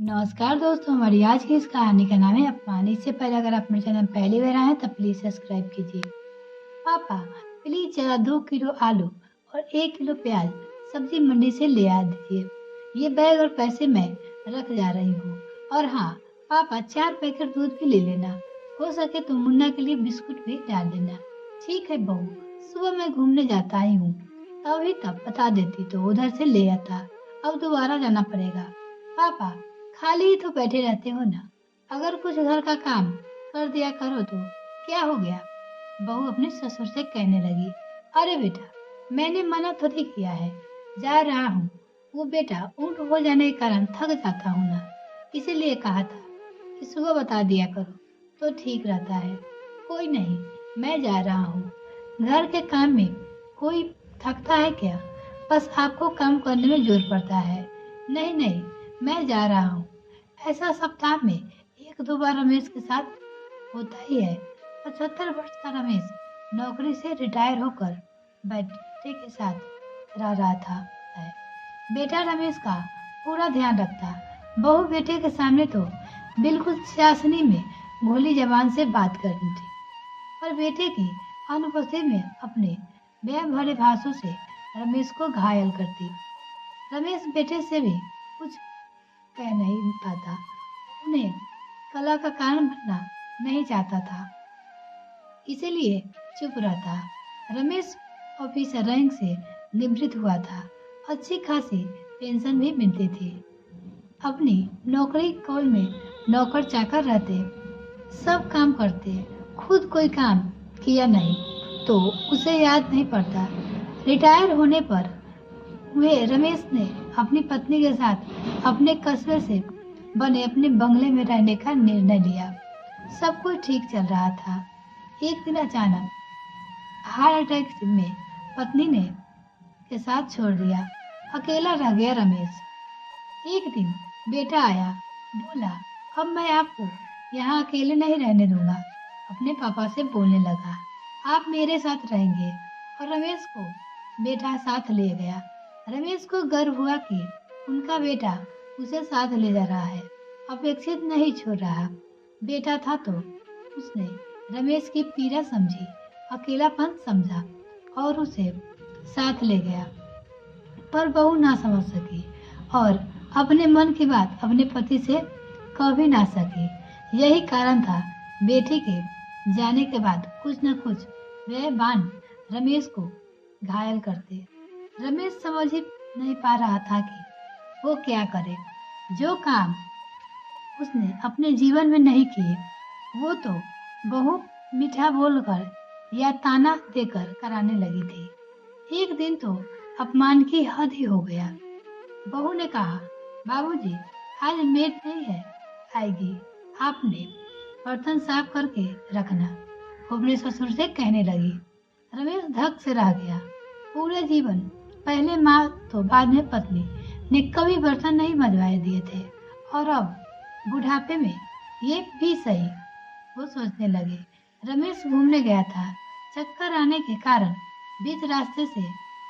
नमस्कार दोस्तों, हमारी आज की इस कहानी का नाम है अपमान। इससे पहले अगर आप मेरे चैनल पहली बार आए हैं तो प्लीज़ सब्सक्राइब कीजिए। पापा, प्लीज़ ज़रा 2 किलो आलू और 1 किलो प्याज सब्जी मंडी से ले आ दीजिए। ये बैग और पैसे मैं रख जा रही हूँ। और हाँ पापा, 4 पैकेट दूध भी ले लेना। हो सके तो मुन्ना के लिए बिस्कुट भी डाल देना। ठीक है बहू, सुबह मैं घूमने जाता ही हूँ। तभी तब बता देती तो उधर से ले आता। अब दोबारा जाना पड़ेगा। पापा, खाली ही तो बैठे रहते हो ना, अगर कुछ घर का काम कर दिया करो तो क्या हो गया। बहू अपने ससुर से कहने लगी, अरे बेटा, मैंने मना थोड़ी किया है, जा रहा हूँ। वो बेटा ऊँट हो जाने के कारण थक जाता हूँ ना, इसीलिए कहा था कि सुबह बता दिया करो तो ठीक रहता है। कोई नहीं, मैं जा रहा हूँ। घर के काम में कोई थकता है क्या, बस आपको काम करने में जोर पड़ता है। नहीं नहीं, मैं जा रहा हूँ। ऐसा सप्ताह में 1-2 बार रमेश के साथ होता ही है। 75 वर्ष का रमेश नौकरी से रिटायर होकर बेटे के साथ रह रहा था है। बेटा रमेश का पूरा ध्यान रखता। बहू बेटे के सामने तो बिल्कुल चाशनी में घोली जबान से बात करती थी, पर बेटे की अनुपस्थिति में अपने व्यय भरे भाषण से रमेश को घायल करती। रमेश बेटे से भी कुछ कह नहीं पाता। उन्हें कला का कारण बनना नहीं चाहता था, इसीलिए चुप रहता। रमेश ऑफिसर रैंक से निवृत्त हुआ था। अच्छी खासी पेंशन भी मिलती थी। अपनी नौकरी कॉल में नौकर चाकर रहते, सब काम करते। खुद कोई काम किया नहीं तो उसे याद नहीं पड़ता। रिटायर होने पर वे रमेश ने अपनी पत्नी के साथ अपने कस्बे से बने अपने बंगले में रहने का निर्णय लिया। सब कुछ ठीक चल रहा था। एक दिन अचानक हार्ट अटैक में पत्नी ने के साथ छोड़ दिया। अकेला रह गया रमेश। एक दिन बेटा आया, बोला, अब मैं आपको यहाँ अकेले नहीं रहने दूंगा। अपने पापा से बोलने लगा, आप मेरे साथ रहेंगे। और रमेश को बेटा साथ ले गया। रमेश को गर्व हुआ कि उनका बेटा उसे साथ ले जा रहा है, अपेक्षित नहीं छोड़ रहा। बेटा था तो उसने रमेश की पीड़ा समझी, अकेलापन समझा और उसे साथ ले गया। पर बहू ना समझ सकी और अपने मन की बात अपने पति से कह भी ना सकी। यही कारण था बेटे के जाने के बाद कुछ न कुछ वह बान रमेश को घायल करते। रमेश समझ ही नहीं पा रहा था कि वो क्या करे। जो काम उसने अपने जीवन में नहीं किए वो तो बहू मीठा बोलकर या ताना देकर कराने लगी थी। एक दिन तो अपमान की हद ही हो गया। बहू ने कहा, बाबूजी, आज मेड नहीं है, आएगी, आपने बर्तन साफ करके रखना। वो अपने ससुर से कहने लगी। रमेश धक से रह गया। पूरे जीवन पहले माँ तो बाद में पत्नी ने कभी बर्तन नहीं मंजवाए दिए थे, और अब बुढ़ापे में ये भी सही, वो सोचने लगे। रमेश घूमने गया था। चक्कर आने के कारण बीच रास्ते से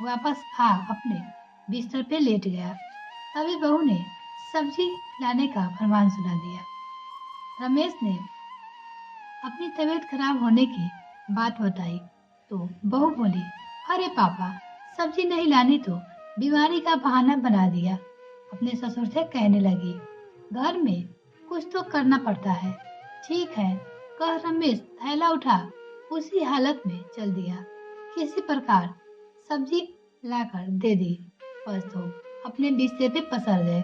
वापस आ अपने बिस्तर पे लेट गया। तभी बहू ने सब्जी लाने का फरमान सुना दिया। रमेश ने अपनी तबीयत खराब होने की बात बताई तो बहू बोली, अरे पापा, सब्जी नहीं लानी तो बीमारी का बहाना बना दिया। अपने ससुर से कहने लगी, घर में कुछ तो करना पड़ता है। ठीक है, कह रमेश थैला उठा उसी हालत में चल दिया। किसी प्रकार सब्जी लाकर दे दी, बस तो अपने बिस्तर पे पसर गए।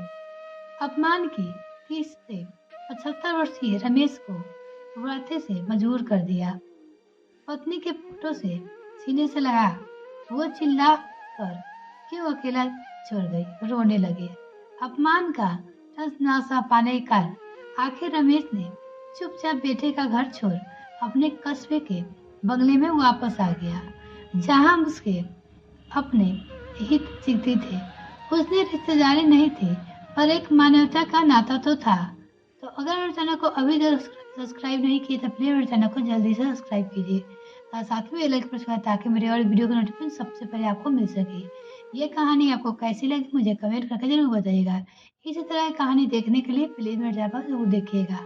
अपमान की किस से 75 वर्षीय रमेश को व्रते से मजबूर कर दिया। पत्नी के फोटो से सीने से लगा वो चिल्ला कर क्यों अकेला छोड़ गई, रोने लगे। अपमान का टस ना सा पाने का आखिर रमेश ने चुपचाप बेटे का घर छोड़ अपने कस्बे के बंगले में वापस आ गया, जहां उसके अपने हित चिंती थे। उसने रिश्तेदारी नहीं थी, पर एक मानवता का नाता तो था। तो अगर मेरे चैनल को अभी तक सब्सक्राइब नहीं किए तो प्लीज मेरे चैनल को जल्दी से सब्सक्राइब कीजिए और साथ में बेल आइकन प्रेस करें ताकि मेरे और वीडियो का नोटिफिकेशन सबसे पहले आपको मिल सके। ये कहानी आपको कैसी लगी मुझे कमेंट करके ज़रूर बताइएगा। इसी तरह की कहानी देखने के लिए प्लीज़ मेरे चैनल को ज़रूर देखिएगा।